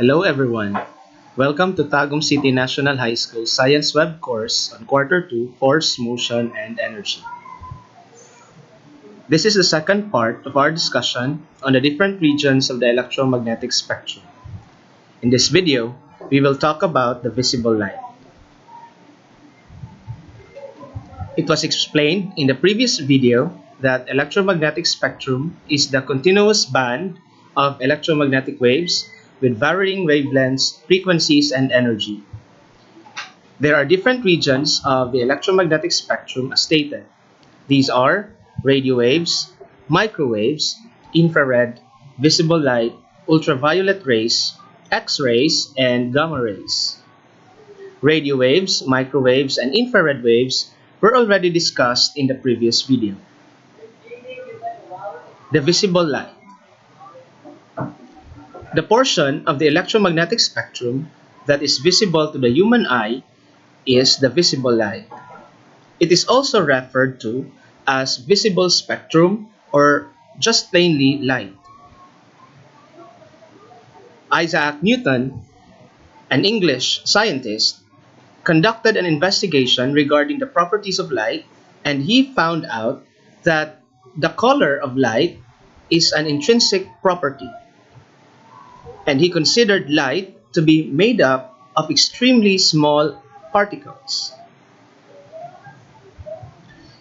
Hello everyone. Welcome to Tagum City National High School Science Web course on Quarter 2 Force, Motion, and Energy. This is the second part of our discussion on the different regions of the electromagnetic spectrum. In this video, we will talk about the visible light. It was explained in the previous video that electromagnetic spectrum is the continuous band of electromagnetic waves with varying wavelengths, frequencies, and energy. There are different regions of the electromagnetic spectrum as stated. These are radio waves, microwaves, infrared, visible light, ultraviolet rays, X-rays, and gamma rays. Radio waves, microwaves, and infrared waves were already discussed in the previous video. The visible light. The portion of the electromagnetic spectrum that is visible to the human eye is the visible light. It is also referred to as visible spectrum or just plainly light. Isaac Newton, an English scientist, conducted an investigation regarding the properties of light, and he found out that the color of light is an intrinsic property. And he considered light to be made up of extremely small particles.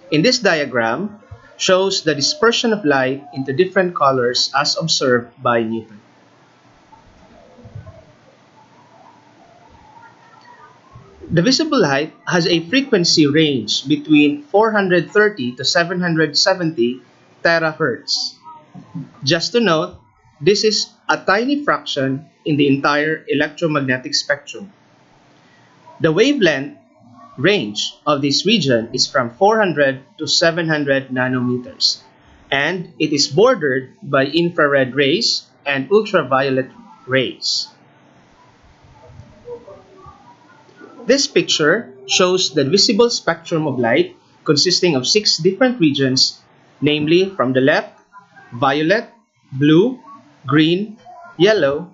In this diagram shows the dispersion of light into different colors as observed by Newton. The visible light has a frequency range between 430 to 770 terahertz. Just to note, this is a tiny fraction in the entire electromagnetic spectrum. The wavelength range of this region is from 400 to 700 nanometers, and it is bordered by infrared rays and ultraviolet rays. This picture shows the visible spectrum of light consisting of 6 different regions, namely from the left, violet, blue, green, yellow,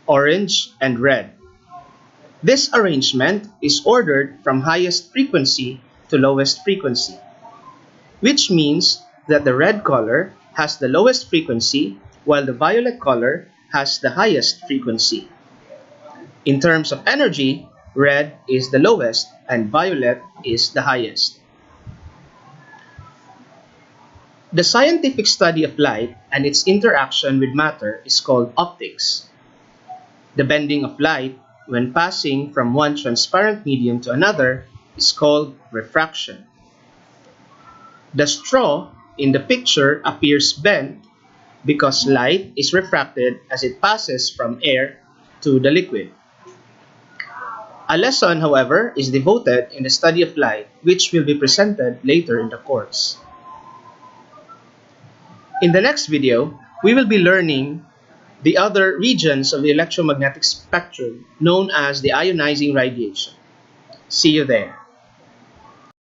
orange, and red. This arrangement is ordered from highest frequency to lowest frequency, which means that the red color has the lowest frequency while the violet color has the highest frequency. In terms of energy, red is the lowest and violet is the highest. The scientific study of light and its interaction with matter is called optics. The bending of light when passing from one transparent medium to another is called refraction. The straw in the picture appears bent because light is refracted as it passes from air to the liquid. A lesson, however, is devoted in the study of light, which will be presented later in the course. In the next video, we will be learning the other regions of the electromagnetic spectrum known as the ionizing radiation. See you there.